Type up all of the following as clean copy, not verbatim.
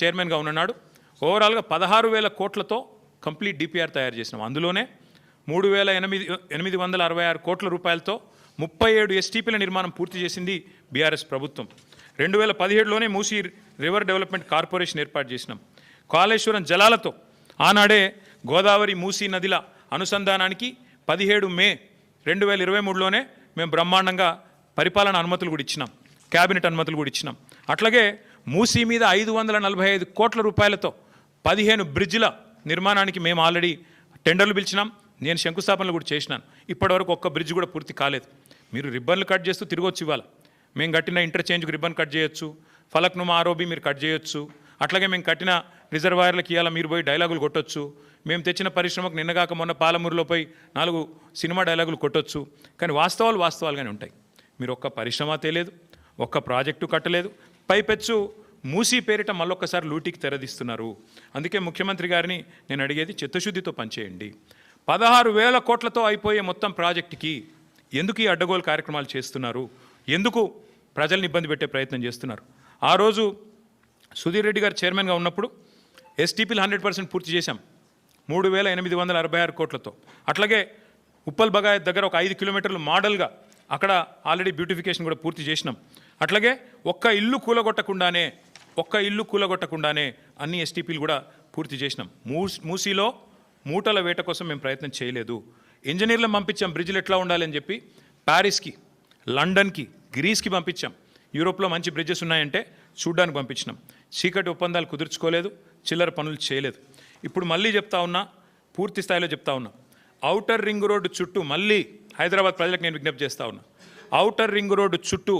చైర్మన్గా ఉన్నాడు. ఓవరాల్గా 16,000 కోట్లతో కంప్లీట్ డిపిఆర్ తయారు చేసినాం. అందులోనే 3,866 కోట్ల రూపాయలతో 37 ఎస్టీపీల నిర్మాణం పూర్తి చేసింది బీఆర్ఎస్ ప్రభుత్వం. 2017లోనే మూసీ రివర్ డెవలప్మెంట్ కార్పొరేషన్ ఏర్పాటు చేసినాం. కాళేశ్వరం జలాలతో ఆనాడే గోదావరి మూసీ నదిల అనుసంధానానికి 17 మే 2023లోనే మేము బ్రహ్మాండంగా పరిపాలన అనుమతులు కూడా ఇచ్చినాం, క్యాబినెట్ అనుమతులు కూడా ఇచ్చినాం. అట్లాగే మూసీ మీద 545 కోట్ల రూపాయలతో 15 బ్రిడ్జిల నిర్మాణానికి మేము ఆల్రెడీ టెండర్లు పిలిచినాం. నేను శంకుస్థాపనలు కూడా చేసినాను. ఇప్పటివరకు ఒక్క బ్రిడ్జ్ కూడా పూర్తి కాలేదు. మీరు రిబ్బన్లు కట్ చేస్తూ తిరగొచ్చు. ఇవ్వాలి మేము కట్టిన ఇంటర్చేంజ్కి రిబ్బన్ కట్ చేయొచ్చు, ఫలక్నుమా ఆరోబి మీరు కట్ చేయొచ్చు. అట్లాగే మేము కట్టిన రిజర్వాయర్లకు ఇవాళ మీరు పోయి డైలాగులు కొట్టొచ్చు. మేము తెచ్చిన పరిశ్రమకు నిన్నగాక మొన్న పాలమూరులో పోయి 4 సినిమా డైలాగులు కొట్టొచ్చు. కానీ వాస్తవాలుగానే ఉంటాయి. మీరు ఒక్క పరిశ్రమ తేలేదు, ఒక్క ప్రాజెక్టు కట్టలేదు, పైపెచ్చు మూసీ పేరిట మళ్ళొక్కసారి లూటీకి తెరదీస్తున్నారు. అందుకే ముఖ్యమంత్రి గారిని నేను అడిగేది చిత్తశుద్ధితో పనిచేయండి. 16,000 కోట్లతో అయిపోయే మొత్తం ప్రాజెక్టుకి ఎందుకు ఈ అడ్డగోలు కార్యక్రమాలు చేస్తున్నారు? ఎందుకు ప్రజల్ని ఇబ్బంది పెట్టే ప్రయత్నం చేస్తున్నారు? ఆ రోజు సుధీర్ రెడ్డి గారు చైర్మన్గా ఉన్నప్పుడు ఎస్టీపీలు 100% పూర్తి చేశాం 3,866 కోట్లతో. అట్లాగే ఉప్పల్ బగాయత్ దగ్గర ఒక 5 కిలోమీటర్లు మోడల్గా అక్కడ ఆల్రెడీ బ్యూటిఫికేషన్ కూడా పూర్తి చేసినాం. అట్లాగే ఒక్క ఇల్లు కూలగొట్టకుండానే అన్ని ఎస్టీపీలు కూడా పూర్తి చేసినాం. మూసీలో మూటల వేట కోసం మేము ప్రయత్నం చేయలేదు. ఇంజనీర్లను పంపించాం బ్రిడ్జ్లు ఎట్లా ఉండాలని చెప్పి. ప్యారిస్కి, లండన్కి, గ్రీస్కి పంపించాం. యూరోప్లో మంచి బ్రిడ్జెస్ ఉన్నాయంటే చూడ్డానికి పంపించినాం. చీకటి ఒప్పందాలు కుదుర్చుకోలేదు, చిల్లర పనులు చేయలేదు. ఇప్పుడు మళ్ళీ చెప్తా ఉన్నా, పూర్తి స్థాయిలో చెప్తా ఉన్నా, ఔటర్ రింగ్ రోడ్డు చుట్టూ మళ్ళీ హైదరాబాద్ ప్రజలకు నేను విజ్ఞప్తి చేస్తూ ఉన్నా. ఔటర్ రింగ్ రోడ్డు చుట్టూ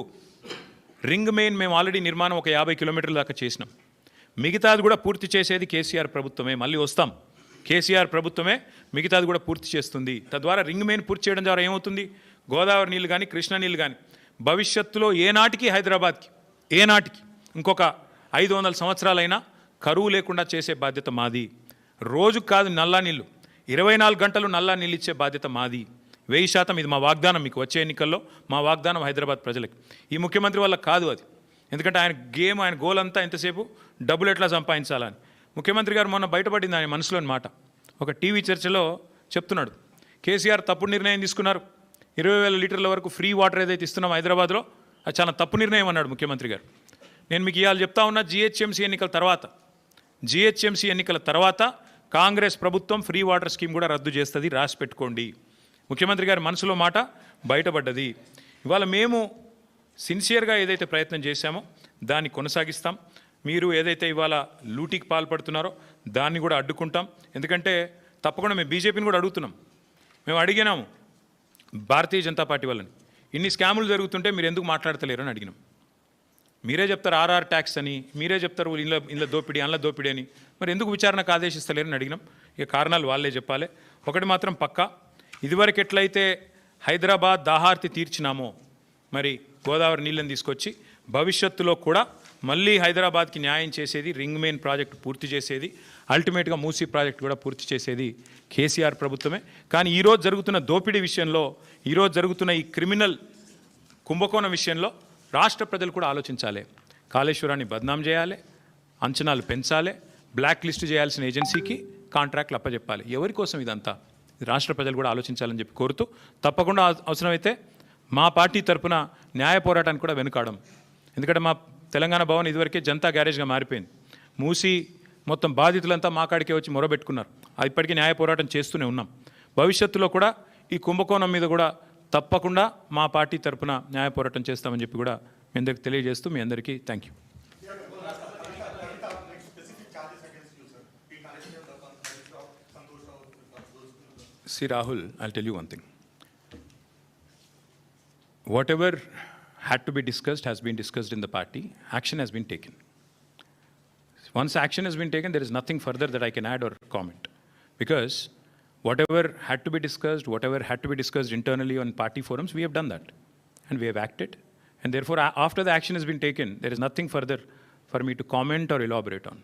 రింగ్ మెయిన్ మేము ఆల్రెడీ నిర్మాణం ఒక 50 కిలోమీటర్ల దాకా చేసినాం. మిగతాది కూడా పూర్తి చేసేది కేసీఆర్ ప్రభుత్వమే. మళ్ళీ వస్తాం, కేసీఆర్ ప్రభుత్వమే మిగతాది కూడా పూర్తి చేస్తుంది. తద్వారా రింగ్ మెయిన్ పూర్తి చేయడం ద్వారా ఏమవుతుంది? గోదావరి నీళ్ళు కానీ, కృష్ణా నీళ్ళు కానీ భవిష్యత్తులో ఏనాటికి హైదరాబాద్కి ఇంకొక 500 సంవత్సరాలైనా కరువు లేకుండా చేసే బాధ్యత మాది. రోజుకు కాదు నల్లా నీళ్ళు, 24 గంటలు నల్లా నీళ్ళు ఇచ్చే బాధ్యత మాది. 1000% ఇది మా వాగ్దానం. మీకు వచ్చే ఎన్నికల్లో మా వాగ్దానం హైదరాబాద్ ప్రజలకి. ఈ ముఖ్యమంత్రి వల్ల కాదు అది. ఎందుకంటే ఆయన గోల్ అంతా ఎంతసేపు డబ్బులు ఎట్లా సంపాదించాలని. ముఖ్యమంత్రి గారు మొన్న బయటపడింది ఆయన మనసులోని మాట. ఒక టీవీ చర్చలో చెప్తున్నాడు, కేసీఆర్ తప్పుడు నిర్ణయం తీసుకున్నారు. 20,000 లీటర్ల వరకు ఫ్రీ వాటర్ ఏదైతే ఇస్తున్నాం హైదరాబాద్లో అది చాలా తప్పు నిర్ణయం అన్నాడు ముఖ్యమంత్రి గారు. నేను మీకు ఇవాళ చెప్తా ఉన్నా, జిహెచ్ఎంసీ ఎన్నికల తర్వాత కాంగ్రెస్ ప్రభుత్వం ఫ్రీ వాటర్ స్కీమ్ కూడా రద్దు చేస్తుంది, రాసి పెట్టుకోండి. ముఖ్యమంత్రి గారి మనసులో మాట బయటపడ్డది. ఇవాళ మేము సిన్సియర్గా ఏదైతే ప్రయత్నం చేశామో దాన్ని కొనసాగిస్తాం. మీరు ఏదైతే ఇవాళ లూటీకి పాల్పడుతున్నారో దాన్ని కూడా అడ్డుకుంటాం. ఎందుకంటే తప్పకుండా మేము బీజేపీని కూడా అడుగుతున్నాం. మేము అడిగినాము భారతీయ జనతా పార్టీ వాళ్ళని, ఇన్ని స్కాములు జరుగుతుంటే మీరు ఎందుకు మాట్లాడతలేరు అని అడిగినాం. మీరే చెప్తారు ఆర్ఆర్ ట్యాక్స్ అని, మీరే చెప్తారు ఇంట్లో దోపిడీ, అందులో దోపిడీ అని, మరి ఎందుకు విచారణకు ఆదేశిస్తలేరని అడిగినాం. ఇక కారణాలు వాళ్ళే చెప్పాలి. ఒకటి మాత్రం పక్కా, ఇదివరకు ఎట్లయితే హైదరాబాద్ దాహార్తి తీర్చినామో మరి గోదావరి నీళ్ళని తీసుకొచ్చి భవిష్యత్తులో కూడా మళ్ళీ హైదరాబాద్కి న్యాయం చేసేది, రింగ్ మెయిన్ ప్రాజెక్టు పూర్తి చేసేది, అల్టిమేట్గా మూసీ ప్రాజెక్టు కూడా పూర్తి చేసేది కేసీఆర్ ప్రభుత్వమే. కానీ ఈరోజు జరుగుతున్న దోపిడీ విషయంలో, ఈరోజు జరుగుతున్న ఈ క్రిమినల్ కుంభకోణం విషయంలో రాష్ట్ర ప్రజలు కూడా ఆలోచించాలి. కాళేశ్వరాన్ని బద్నాం చేయాలి, అంచనాలు పెంచాలి, బ్లాక్ లిస్ట్ చేయాల్సిన ఏజెన్సీకి కాంట్రాక్ట్లు అప్పచెప్పాలి. ఎవరి కోసం ఇదంతా? రాష్ట్ర ప్రజలు కూడా ఆలోచించాలని చెప్పి కోరుతూ, తప్పకుండా అవసరమైతే మా పార్టీ తరఫున న్యాయ పోరాటానికి కూడా వెనుకాడం. ఎందుకంటే మా తెలంగాణ భవన్ ఇదివరకే జనతా గ్యారేజ్గా మారిపోయింది. మూసి మొత్తం బాధితులంతా మా కాడికే వచ్చి మొరబెట్టుకున్నారు. ఇప్పటికీ న్యాయ పోరాటం చేస్తూనే ఉన్నాం. భవిష్యత్తులో కూడా ఈ కుంభకోణం మీద కూడా తప్పకుండా మా పార్టీ తరఫున న్యాయ పోరాటం చేస్తామని చెప్పి కూడా మీ అందరికీ తెలియజేస్తూ మీ అందరికీ thank you. See Rahul, I'll tell you one thing. Whatever had to be discussed has been discussed in the party. Action has been taken. Once action has been taken, there is nothing further that I can add or comment. Because whatever had to be discussed internally on party forums, we have done that. And we have acted. And therefore, after the action has been taken, there is nothing further for me to comment or elaborate on.